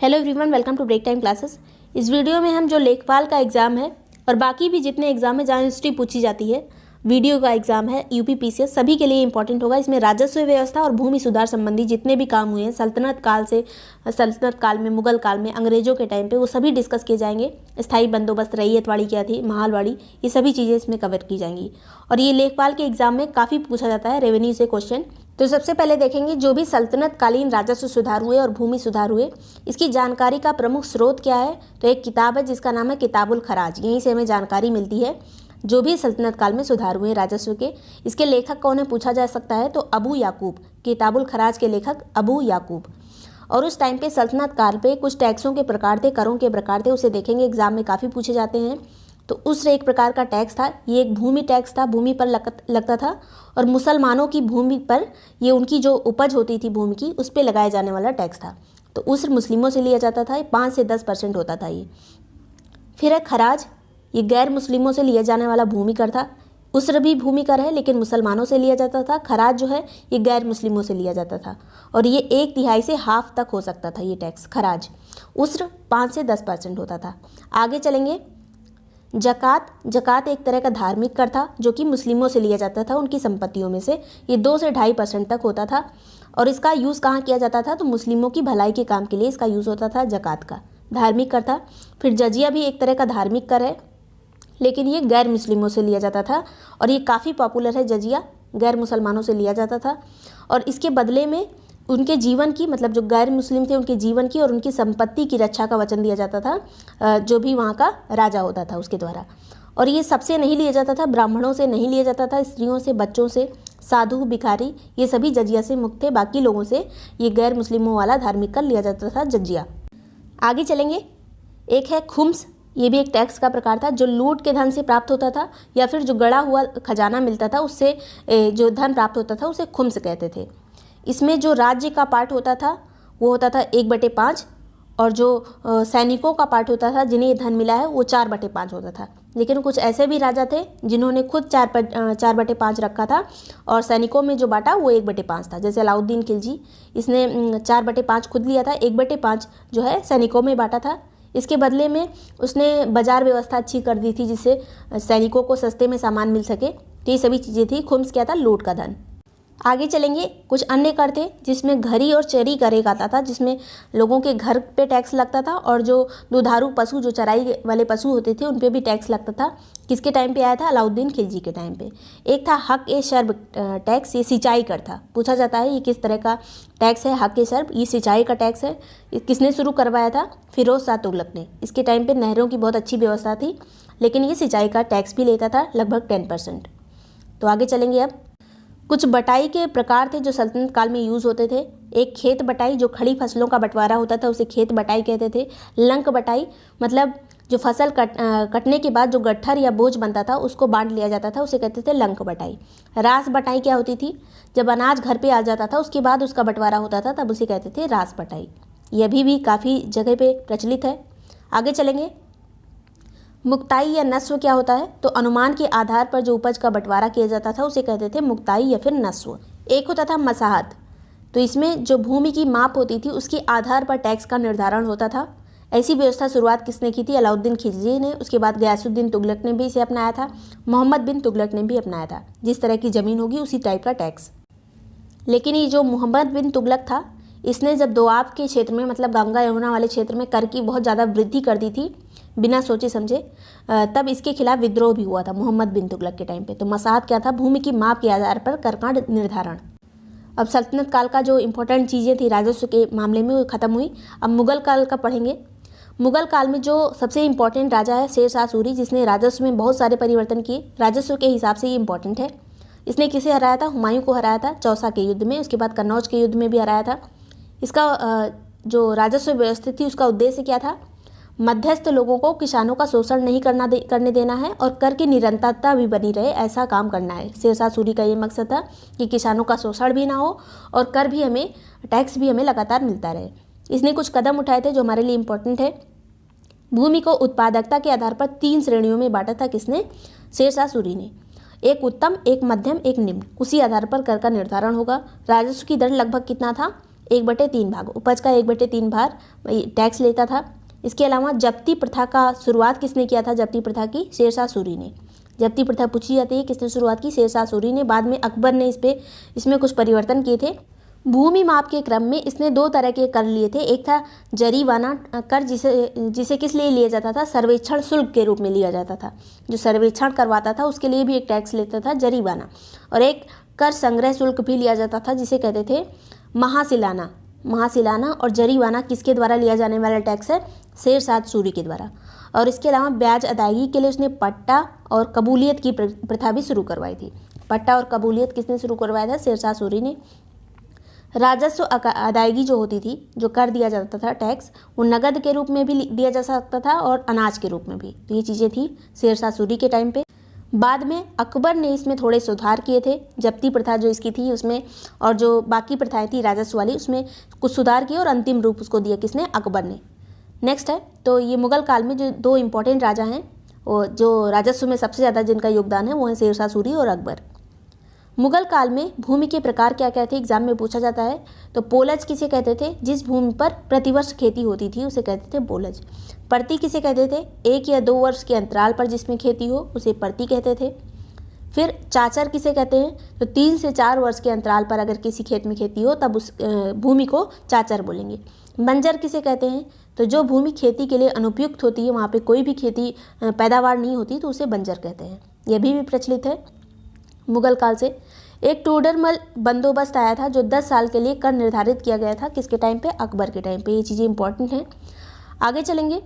Hello everyone, welcome to break time classes. इस video में हम जो लेखपाल का एग्ज़ाम है और बाकी भी जितने एग्ज़ाम है जहाँ हिस्ट्री पूछी जाती है, वीडियो का एग्ज़ाम है, यूपीपीसीएस, सभी के लिए इंपॉर्टेंट होगा। इसमें राजस्व व्यवस्था और भूमि सुधार संबंधी जितने भी काम हुए हैं सल्तनत काल में, मुगल काल में, अंग्रेजों के टाइम पे, वो सभी डिस्कस किए जाएंगे। स्थायी बंदोबस्त, रैयतवाड़ी क्या थी, महालवाड़ी, ये सभी चीज़ें इसमें कवर की जाएंगी। और ये लेखपाल के एग्ज़ाम में काफ़ी पूछा जाता है, रेवेन्यू से क्वेश्चन। तो सबसे पहले देखेंगे जो भी सल्तनत कालीन राजस्व सुधार हुए और भूमि सुधार हुए, इसकी जानकारी का प्रमुख स्रोत क्या है। तो एक किताब है जिसका नाम है किताबुल खराज, यहीं से हमें जानकारी मिलती है जो भी सल्तनत काल में सुधार हुए राजस्व के। इसके लेखक कौन है पूछा जा सकता है, तो अबू याकूब, किताबुल खराज के लेखक अबू याकूब। और उस टाइम पे सल्तनत काल पे कुछ टैक्सों के प्रकार थे, करों के प्रकार थे, उसे देखेंगे, एग्जाम में काफ़ी पूछे जाते हैं। तो उस एक प्रकार का टैक्स था, ये एक भूमि टैक्स था, भूमि पर लगता था। और मुसलमानों की भूमि पर, ये उनकी जो उपज होती थी भूमि की, उस पर लगाया जाने वाला टैक्स था। तो उस मुस्लिमों से लिया जाता था, 5 से 10% होता था ये। फिर है खराज, ये गैर मुस्लिमों से लिया जाने वाला भूमि कर था। उसर भी भूमि कर है लेकिन मुसलमानों से लिया जाता था। खराज जो है ये गैर मुस्लिमों से लिया जाता था और ये 1/3 से हाफ तक हो सकता था ये टैक्स खराज। उसर 5 से 10% होता था। आगे चलेंगे, जकात एक तरह का धार्मिक कर था जो कि मुस्लिमों से लिया जाता था उनकी संपत्तियों में से। ये 2 से 2.5% तक होता था और इसका यूज़ कहाँ किया जाता था, तो मुस्लिमों की भलाई के काम के लिए इसका यूज़ होता था। जकात का धार्मिक कर था। फिर जजिया भी एक तरह का धार्मिक कर है लेकिन ये गैर मुस्लिमों से लिया जाता था और ये काफ़ी पॉपुलर है। जजिया गैर मुसलमानों से लिया जाता था और इसके बदले में उनके जीवन की, मतलब जो गैर मुस्लिम थे उनके जीवन की और उनकी संपत्ति की रक्षा का वचन दिया जाता था जो भी वहाँ का राजा होता था उसके द्वारा। और ये सबसे नहीं लिया जाता था, ब्राह्मणों से नहीं लिया जाता था, स्त्रियों से, बच्चों से, साधु, भिखारी, ये सभी जजिया से मुक्त थे। बाकी लोगों से ये गैर मुस्लिमों वाला धार्मिक कर लिया जाता था, जजिया। आगे चलेंगे, एक है खुम्स, ये भी एक टैक्स का प्रकार था जो लूट के धन से प्राप्त होता था या फिर जो गड़ा हुआ खजाना मिलता था उससे जो धन प्राप्त होता था उसे खुम्स कहते थे। इसमें जो राज्य का पार्ट होता था वो होता था 1/5 और जो सैनिकों का पार्ट होता था जिन्हें ये धन मिला है वो 4/5 होता था। लेकिन कुछ ऐसे भी राजा थे जिन्होंने खुद 4/5 रखा था और सैनिकों में जो बांटा वो 1/5 था। जैसे अलाउद्दीन खिलजी, इसने 4/5 खुद लिया था, 1/5 जो है सैनिकों में बांटा था। इसके बदले में उसने बाजार व्यवस्था अच्छी कर दी थी जिससे सैनिकों को सस्ते में सामान मिल सके। तो ये सभी चीज़ें थी। खुम्स क्या था, लूट का धन। आगे चलेंगे, कुछ अन्य कर थे जिसमें घरी और चरी कर एक आता था, जिसमें लोगों के घर पे टैक्स लगता था और जो दुधारू पशु, जो चराई वाले पशु होते थे उन पे भी टैक्स लगता था। किसके टाइम पे आया था, अलाउद्दीन खिलजी के टाइम पे। एक था हक ए शर्ब टैक्स, ये सिंचाई कर था। पूछा जाता है ये किस तरह का टैक्स है। हक ए शर्ब ये सिंचाई का टैक्स है। किसने शुरू करवाया था, फिरोज शाह तुगलक ने। इसके टाइम पे नहरों की बहुत अच्छी व्यवस्था थी लेकिन ये सिंचाई का टैक्स भी लेता था, लगभग 10%। तो आगे चलेंगे, अब कुछ बटाई के प्रकार थे जो सल्तनत काल में यूज़ होते थे। एक खेत बटाई, जो खड़ी फसलों का बंटवारा होता था उसे खेत बटाई कहते थे। लंक बटाई, मतलब जो फसल कटने के बाद जो गट्ठर या बोझ बनता था उसको बांट लिया जाता था, उसे कहते थे लंक बटाई। रास बटाई क्या होती थी, जब अनाज घर पे आ जाता था उसके बाद उसका बंटवारा होता था तब उसे कहते थे रास बटाई। ये अभी भी काफ़ी जगह पे प्रचलित है। आगे चलेंगे, मुक्ताई या नस्व क्या होता है, तो अनुमान के आधार पर जो उपज का बंटवारा किया जाता था उसे कहते थे मुक्ताई या फिर नस्व। एक होता था मसाहत, तो इसमें जो भूमि की माप होती थी उसके आधार पर टैक्स का निर्धारण होता था। ऐसी व्यवस्था शुरुआत किसने की थी, अलाउद्दीन खिलजी ने। उसके बाद गयासुद्दीन तुगलक ने भी इसे अपनाया था, मोहम्मद बिन तुगलक ने भी अपनाया था। जिस तरह की ज़मीन होगी उसी टाइप का टैक्स। लेकिन ये जो मोहम्मद बिन तुगलक था, इसने जब दोआब के क्षेत्र में, मतलब गंगा यमुना वाले क्षेत्र में कर की बहुत ज़्यादा वृद्धि कर दी थी बिना सोचे समझे, तब इसके खिलाफ विद्रोह भी हुआ था मोहम्मद बिन तुगलक के टाइम पे। तो मसाहत क्या था, भूमि की माप के आधार पर कर का निर्धारण। अब सल्तनत काल का जो इंपॉर्टेंट चीज़ें थी राजस्व के मामले में वो खत्म हुई। अब मुगल काल का पढ़ेंगे। मुगल काल में जो सबसे इम्पोर्टेंट राजा है शेर शाह सूरी, जिसने राजस्व में बहुत सारे परिवर्तन किए। राजस्व के हिसाब से ये इंपॉर्टेंट है। इसने किसे हराया था, हुमायूं को हराया था चौसा के युद्ध में। उसके बाद कन्नौज के युद्ध में भी हराया था। इसका जो राजस्व व्यवस्था थी उसका उद्देश्य क्या था, मध्यस्थ लोगों को किसानों का शोषण नहीं करने देना है और कर की निरंतरता भी बनी रहे, ऐसा काम करना है। शेर शाह सूरी का ये मकसद था कि किसानों का शोषण भी ना हो और कर भी हमें, टैक्स भी हमें लगातार मिलता रहे। इसने कुछ कदम उठाए थे जो हमारे लिए इम्पोर्टेंट है। भूमि को उत्पादकता के आधार पर 3 श्रेणियों में बांटा था। किसने, शेर शाह सूरी ने। एक उत्तम, एक मध्यम, एक निम्न। उसी आधार पर कर का निर्धारण होगा। राजस्व की दर लगभग कितना था, 1/3 भाग, उपज का 1/3 भाग टैक्स लेता था। इसके अलावा जब्ती प्रथा का शुरुआत किसने किया था? जब्ती प्रथा की शेरशाह सूरी ने। जब्ती प्रथा पूछी जाती है, किसने शुरुआत की? शेरशाह सूरी ने। बाद में अकबर ने इसमें कुछ परिवर्तन किए थे। भूमि माप के क्रम में इसने 2 तरह के कर लिए थे। एक था जरीवाना कर, जिसे किस लिए लिया जाता था? सर्वेक्षण शुल्क के रूप में लिया जाता था। जो सर्वेक्षण करवाता था उसके लिए भी एक टैक्स लेता था, जरीवाना। और एक कर संग्रह शुल्क भी लिया जाता था, जिसे कहते थे महासिलाना। महासिलाना और जरीवाना किसके द्वारा लिया जाने वाला टैक्स है? शेरशाह सूरी के द्वारा। और इसके अलावा ब्याज अदायगी के लिए उसने पट्टा और कबूलियत की प्रथा भी शुरू करवाई थी। पट्टा और कबूलियत किसने शुरू करवाया था? शेरशाह सूरी ने। राजस्व अदायगी जो होती थी, जो कर दिया जाता था टैक्स, वो नगद के रूप में भी दिया जा सकता था और अनाज के रूप में भी। तो ये चीज़ें थी शेरशाह सूरी के टाइम पे। बाद में अकबर ने इसमें थोड़े सुधार किए थे। जब्ती प्रथा जो इसकी थी उसमें, और जो बाकी प्रथाएं थी राजस्व वाली, उसमें कुछ सुधार किए और अंतिम रूप उसको दिया किसने? अकबर ने। नेक्स्ट है, तो ये मुगल काल में जो 2 इम्पोर्टेंट राजा हैं, और जो राजस्व में सबसे ज़्यादा जिनका योगदान है वो है शेरशाह सूरी और अकबर। मुगल काल में भूमि के प्रकार क्या क्या थे? एग्जाम में पूछा जाता है। तो पोलज किसे कहते थे? जिस भूमि पर प्रतिवर्ष खेती होती थी उसे कहते थे पोलज। पर्ती किसे कहते थे? 1 या 2 वर्ष के अंतराल पर जिसमें खेती हो उसे पर्ती कहते थे। फिर चाचर किसे कहते हैं? तो 3 से 4 वर्ष के अंतराल पर अगर किसी खेत में खेती हो तब उस भूमि को चाचर बोलेंगे। बंजर किसे कहते हैं? तो जो भूमि खेती के लिए अनुपयुक्त होती है, वहाँ पे कोई भी खेती पैदावार नहीं होती, तो उसे बंजर कहते हैं। यह भी प्रचलित है मुगल काल से। एक टोडरमल बंदोबस्त आया था जो 10 साल के लिए कर निर्धारित किया गया था। किसके टाइम पे? अकबर के टाइम पे। ये चीज़ें इंपॉर्टेंट हैं। आगे चलेंगे,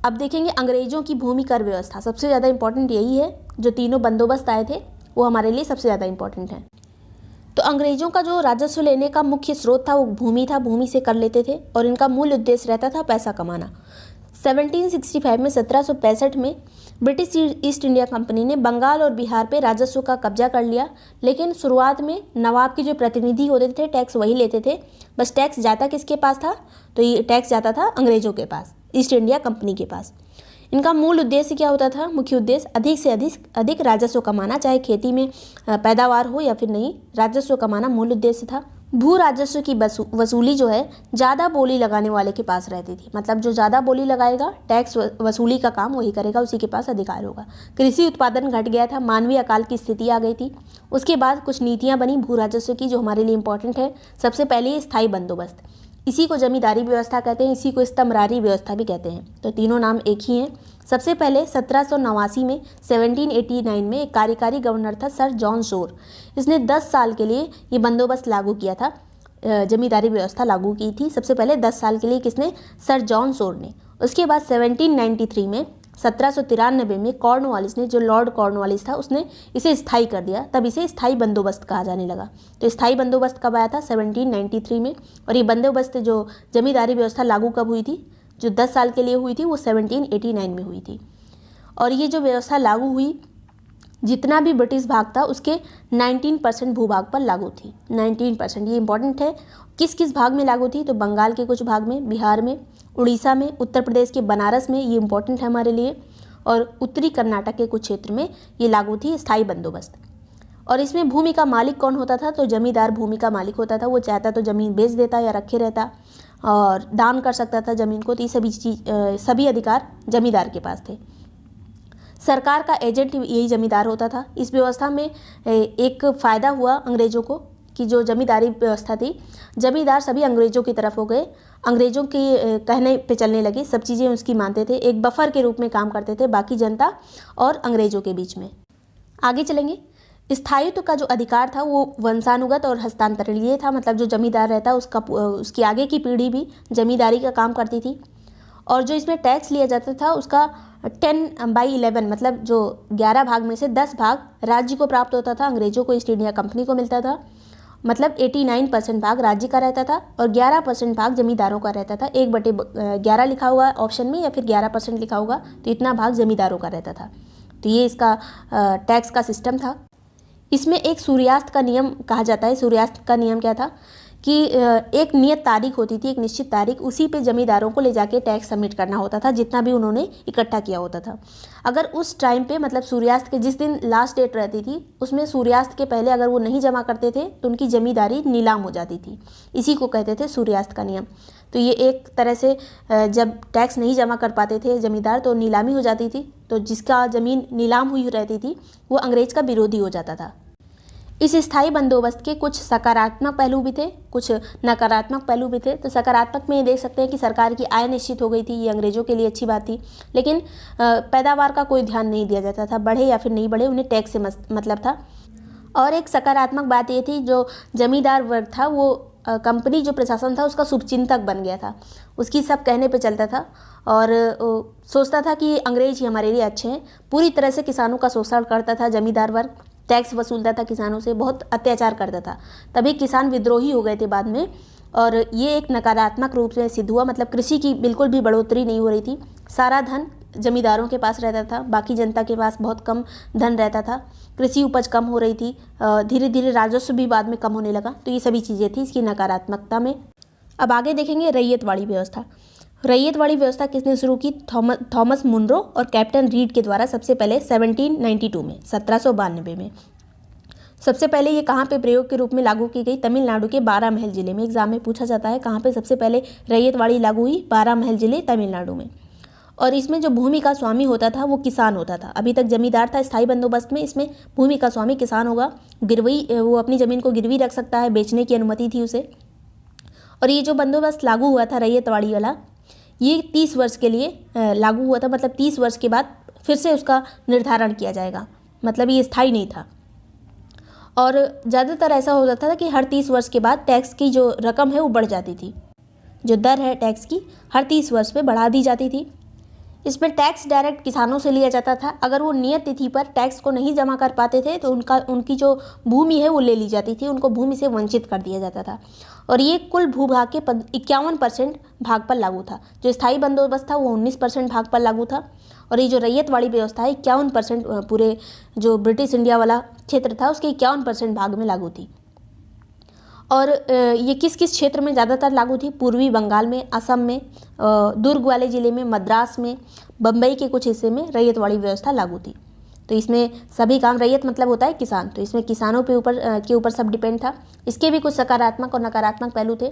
अब देखेंगे अंग्रेज़ों की भूमि कर व्यवस्था। सबसे ज़्यादा इंपॉर्टेंट यही है। जो तीनों बंदोबस्त आए थे वो हमारे लिए सबसे ज़्यादा इंपॉर्टेंट है। तो अंग्रेज़ों का जो राजस्व लेने का मुख्य स्रोत था वो भूमि था। भूमि से कर लेते थे और इनका मूल उद्देश्य रहता था पैसा कमाना। 1765 में 1765 में ब्रिटिश ईस्ट इंडिया कंपनी ने बंगाल और बिहार पे राजस्व का कब्जा कर लिया। लेकिन शुरुआत में नवाब के जो प्रतिनिधि होते थे टैक्स वही लेते थे। बस टैक्स जाता किसके पास था? तो ये टैक्स जाता था अंग्रेज़ों के पास, ईस्ट इंडिया कंपनी के पास। इनका मूल उद्देश्य क्या होता था? मुख्य उद्देश्य अधिक से अधिक राजस्व कमाना, चाहे खेती में पैदावार हो या फिर नहीं, राजस्व कमाना मूल उद्देश्य था। भू राजस्व की वसूली जो है ज़्यादा बोली लगाने वाले के पास रहती थी। मतलब जो ज़्यादा बोली लगाएगा, टैक्स वसूली का काम वही करेगा, उसी के पास अधिकार होगा। कृषि उत्पादन घट गया था, मानवीय अकाल की स्थिति आ गई थी। उसके बाद कुछ नीतियाँ बनी भू राजस्व की जो हमारे लिए इंपॉर्टेंट है। सबसे पहले स्थायी बंदोबस्त, इसी को जमींदारी व्यवस्था कहते हैं, इसी को स्तंभरारी व्यवस्था भी कहते हैं। तो तीनों नाम एक ही हैं। सबसे पहले 1789 में 1789 में एक कार्यकारी गवर्नर था सर जॉन शोर। इसने 10 साल के लिए ये बंदोबस्त लागू किया था, जमींदारी व्यवस्था लागू की थी सबसे पहले 10 साल के लिए। किसने? सर जॉन शोर ने। उसके बाद 1793 में 1793 में कॉर्नवालिस ने, जो लॉर्ड कॉर्नवालिस था, उसने इसे स्थायी कर दिया। तब इसे स्थायी बंदोबस्त कहा जाने लगा। तो स्थायी बंदोबस्त कब आया था? 1793 में। और ये बंदोबस्त जो जमींदारी व्यवस्था लागू कब हुई थी? जो 10 साल के लिए हुई थी वो 1789 में हुई थी। और ये जो व्यवस्था लागू हुई, जितना भी ब्रिटिश भाग था उसके 19% भूभाग पर लागू थी। 19%, ये इंपॉर्टेंट है। किस किस भाग में लागू थी? तो बंगाल के कुछ भाग में, बिहार में, उड़ीसा में, उत्तर प्रदेश के बनारस में, ये इंपॉर्टेंट है हमारे लिए, और उत्तरी कर्नाटक के कुछ क्षेत्र में ये लागू थी स्थायी बंदोबस्त। और इसमें भूमि का मालिक कौन होता था? तो जमींदार भूमि का मालिक होता था। वो चाहता तो ज़मीन बेच देता या रखे रहता और दान कर सकता था ज़मीन को। तो ये सभी अधिकार जमींदार के पास थे। सरकार का एजेंट यही जमींदार होता था। इस व्यवस्था में एक फ़ायदा हुआ अंग्रेज़ों को कि जो जमींदारी व्यवस्था थी, जमींदार सभी अंग्रेज़ों की तरफ हो गए, अंग्रेज़ों के कहने पे चलने लगे, सब चीज़ें उसकी मानते थे, एक बफर के रूप में काम करते थे बाकी जनता और अंग्रेज़ों के बीच में। आगे चलेंगे। स्थायित्व का जो अधिकार था वो वंशानुगत और हस्तांतरणीय था। मतलब जो जमींदार रहता उसकी आगे की पीढ़ी भी जमींदारी का काम करती थी। और जो इसमें टैक्स लिया जाता था उसका 10/11, मतलब जो 11 भाग में से 10 भाग राज्य को प्राप्त होता था, अंग्रेज़ों को ईस्ट इंडिया कंपनी को मिलता था। मतलब 89% भाग राज्य का रहता था और 11% भाग जमींदारों का रहता था। 1/11 लिखा हुआ ऑप्शन में या फिर 11% लिखा होगा, तो इतना भाग जमींदारों का रहता था। तो ये इसका टैक्स का सिस्टम था। इसमें एक सूर्यास्त का नियम कहा जाता है। सूर्यास्त का नियम क्या था कि एक नियत तारीख होती थी, एक निश्चित तारीख, उसी पे ज़मींदारों को ले जाके टैक्स सबमिट करना होता था जितना भी उन्होंने इकट्ठा किया होता था। अगर उस टाइम पे मतलब सूर्यास्त के जिस दिन लास्ट डेट रहती थी उसमें सूर्यास्त के पहले अगर वो नहीं जमा करते थे तो उनकी ज़मींदारी नीलाम हो जाती थी। इसी को कहते थे सूर्यास्त का नियम। तो ये एक तरह से जब टैक्स नहीं जमा कर पाते थे ज़मींदार तो नीलामी हो जाती थी, तो जिसका ज़मीन नीलाम हुई रहती थी वो अंग्रेज़ का विरोधी हो जाता था। इस स्थायी बंदोबस्त के कुछ सकारात्मक पहलू भी थे, कुछ नकारात्मक पहलू भी थे। तो सकारात्मक में ये देख सकते हैं कि सरकार की आय निश्चित हो गई थी, ये अंग्रेज़ों के लिए अच्छी बात थी। लेकिन पैदावार का कोई ध्यान नहीं दिया जाता था, बढ़े या फिर नहीं बढ़े उन्हें टैक्स से मतलब था। और एक सकारात्मक बात ये थी, जो जमींदार वर्ग था वो कंपनी जो प्रशासन था उसका शुभचिंतक बन गया था, उसकी सब कहने पे चलता था और सोचता था कि अंग्रेज ही हमारे लिए अच्छे हैं। पूरी तरह से किसानों का शोषण करता था जमींदार वर्ग, टैक्स वसूलता था किसानों से, बहुत अत्याचार करता था। तभी किसान विद्रोही हो गए थे बाद में, और ये एक नकारात्मक रूप से सिद्ध हुआ। मतलब कृषि की बिल्कुल भी बढ़ोतरी नहीं हो रही थी, सारा धन जमींदारों के पास रहता था, बाकी जनता के पास बहुत कम धन रहता था, कृषि उपज कम हो रही थी, धीरे धीरे राजस्व भी बाद में कम होने लगा। तो ये सभी चीज़ें थी इसकी नकारात्मकता में। अब आगे देखेंगे रैयतवाड़ी व्यवस्था। रैयतवाड़ी व्यवस्था किसने शुरू की? थॉमस मुनरो और कैप्टन रीड के द्वारा सबसे पहले 1792 में, 1792 में। सबसे पहले ये कहाँ पे प्रयोग के रूप में लागू की गई? तमिलनाडु के बारामहल जिले में। एग्जाम में पूछा जाता है कहाँ पे सबसे पहले रैयतवाड़ी लागू हुई? बारामहल जिले, तमिलनाडु में। और इसमें जो भूमि का स्वामी होता था वो किसान होता था। अभी तक जमींदार था स्थायी बंदोबस्त में, इसमें भूमि का स्वामी किसान होगा। गिरवी, वो अपनी ज़मीन को गिरवी रख सकता है, बेचने की अनुमति थी उसे। और ये जो बंदोबस्त लागू हुआ था रैयतवाड़ी वाला, ये 30 वर्ष के लिए लागू हुआ था। मतलब 30 वर्ष के बाद फिर से उसका निर्धारण किया जाएगा, मतलब ये स्थायी नहीं था। और ज़्यादातर ऐसा हो जाता था कि हर 30 वर्ष के बाद टैक्स की जो रकम है वो बढ़ जाती थी, जो दर है टैक्स की हर 30 वर्ष पे बढ़ा दी जाती थी। इसमें टैक्स डायरेक्ट किसानों से लिया जाता था। अगर वो नियत तिथि पर टैक्स को नहीं जमा कर पाते थे तो उनकी जो भूमि है वो ले ली जाती थी, उनको भूमि से वंचित कर दिया जाता था। और ये कुल भूभाग के 51% भाग पर लागू था। जो स्थायी बंदोबस्त था वो 19% भाग पर लागू था, और ये जो रैयतवाड़ी व्यवस्था है 51% पूरे जो ब्रिटिश इंडिया वाला क्षेत्र था उसके 51% भाग में लागू थी। और ये किस किस क्षेत्र में ज़्यादातर लागू थी? पूर्वी बंगाल में, असम में, दुर्ग वाले ज़िले में, मद्रास में, बम्बई के कुछ हिस्से में रैयतवाड़ी व्यवस्था लागू थी। तो इसमें सभी काम, रैयत मतलब होता है किसान, तो इसमें किसानों के ऊपर सब डिपेंड था। इसके भी कुछ सकारात्मक और नकारात्मक पहलू थे।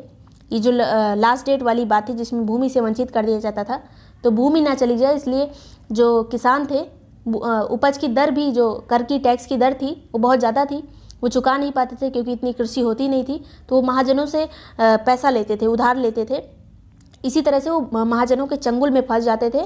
ये जो लास्ट डेट वाली बात थी जिसमें भूमि से वंचित कर दिया जाता था, तो भूमि ना चली जाए इसलिए जो किसान थे उपज की दर भी, जो कर की टैक्स की दर थी वो बहुत ज़्यादा थी, वो चुका नहीं पाते थे क्योंकि इतनी कृषि होती नहीं थी। तो वो महाजनों से पैसा लेते थे, उधार लेते थे। इसी तरह से वो महाजनों के चंगुल में फंस जाते थे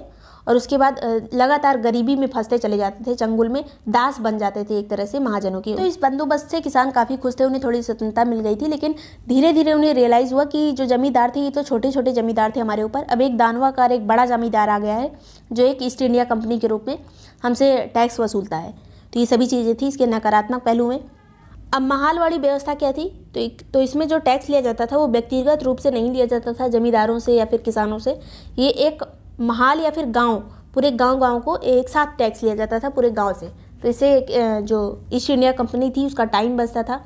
और उसके बाद लगातार गरीबी में फंसते चले जाते थे, चंगुल में दास बन जाते थे एक तरह से महाजनों की। तो इस बंदोबस्त से किसान काफ़ी खुश थे, उन्हें थोड़ी स्वतंत्रता मिल गई थी। लेकिन धीरे धीरे उन्हें रियलाइज़ हुआ कि जो जमींदार थे ये तो छोटे छोटे जमींदार थे हमारे ऊपर, अब एक दानवाकार एक बड़ा जमींदार आ गया है जो एक ईस्ट इंडिया कंपनी के रूप में हमसे टैक्स वसूलता है। तो ये सभी चीज़ें थी इसके नकारात्मक पहलू में। अब महालवाड़ी व्यवस्था क्या थी? तो इसमें जो टैक्स लिया जाता था वो व्यक्तिगत रूप से नहीं लिया जाता था जमींदारों से या फिर किसानों से। ये एक महाल या फिर गांव, पूरे गांव को एक साथ टैक्स लिया जाता था पूरे गांव से। तो इससे जो ईस्ट इंडिया कंपनी थी उसका टाइम बचता था।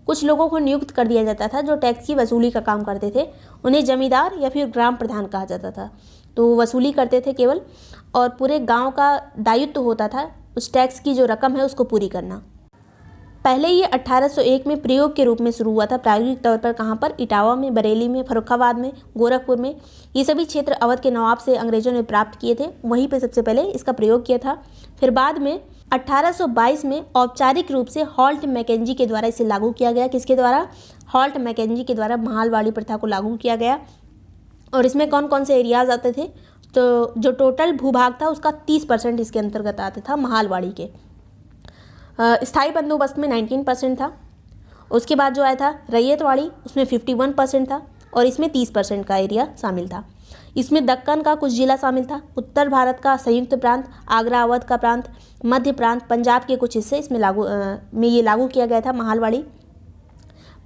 कुछ लोगों को नियुक्त कर दिया जाता था जो टैक्स की वसूली का काम करते थे, उन्हें जमींदार या फिर ग्राम प्रधान कहा जाता था। तो वो वसूली करते थे केवल, और पूरे गाँव का दायित्व होता था उस टैक्स की जो रकम है उसको पूरी करना। पहले ये 1801 में प्रयोग के रूप में शुरू हुआ था प्रायोगिक तौर पर। कहाँ पर? इटावा में, बरेली में, फर्रुखाबाद में, गोरखपुर में। ये सभी क्षेत्र अवध के नवाब से अंग्रेजों ने प्राप्त किए थे, वहीं पे सबसे पहले इसका प्रयोग किया था। फिर बाद में 1822 में औपचारिक रूप से हॉल्ट मैकेंजी के द्वारा इसे लागू किया गया। किसके द्वारा? हॉल्ट मैकेंजी के द्वारा महालवाड़ी प्रथा को लागू किया गया। और इसमें कौन कौन से एरियाज आते थे? तो जो टोटल भूभाग था उसका 30% इसके अंतर्गत आते था महालवाड़ी के। स्थायी बंदोबस्त में 19% था। उसके बाद जो आया था रैयतवाड़ी, उसमें 51% था, और इसमें 30% का एरिया शामिल था। इसमें दक्कन का कुछ जिला शामिल था, उत्तर भारत का संयुक्त प्रांत, आगरा अवध का प्रांत, मध्य प्रांत, पंजाब के कुछ हिस्से इसमें ये लागू किया गया था महालवाड़ी।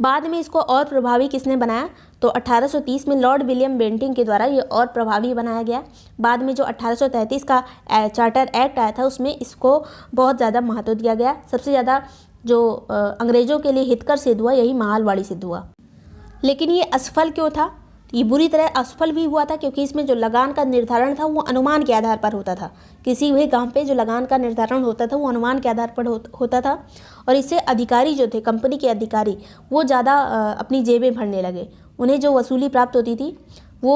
बाद में इसको और प्रभावी किसने बनाया? तो 1830 में लॉर्ड विलियम बेंटिंग के द्वारा ये और प्रभावी बनाया गया। बाद में जो 1833 का चार्टर एक्ट आया था उसमें इसको बहुत ज़्यादा महत्व दिया गया। सबसे ज़्यादा जो अंग्रेज़ों के लिए हितकर सिद्ध हुआ यही महालवाड़ी सिद्ध हुआ। लेकिन ये असफल क्यों था? ये बुरी तरह असफल भी हुआ था क्योंकि इसमें जो लगान का निर्धारण था वो अनुमान के आधार पर होता था। किसी भी काम पे जो लगान का निर्धारण होता था वो अनुमान के आधार पर होता था, और इससे अधिकारी जो थे, कंपनी के अधिकारी, वो ज़्यादा अपनी जेबें भरने लगे। उन्हें जो वसूली प्राप्त होती थी वो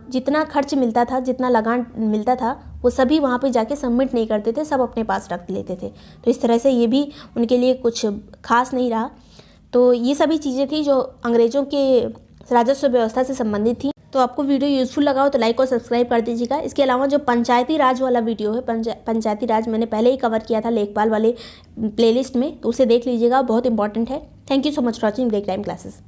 जितना खर्च मिलता था, जितना लगान मिलता था, वो सभी वहाँ पे जाके सबमिट नहीं करते थे, सब अपने पास रख लेते थे। तो इस तरह से ये भी उनके लिए कुछ खास नहीं रहा। तो ये सभी चीज़ें थी जो अंग्रेज़ों के राजस्व व्यवस्था से संबंधित थी। तो आपको वीडियो यूज़फुल लगा हो तो लाइक और सब्सक्राइब कर दीजिएगा। इसके अलावा जो पंचायती राज वाला वीडियो है, पंचायती राज मैंने पहले ही कवर किया था लेखपाल वाले प्लेलिस्ट में, तो उसे देख लीजिएगा, बहुत इंपॉर्टेंट है। Thank you so much for watching break time classes.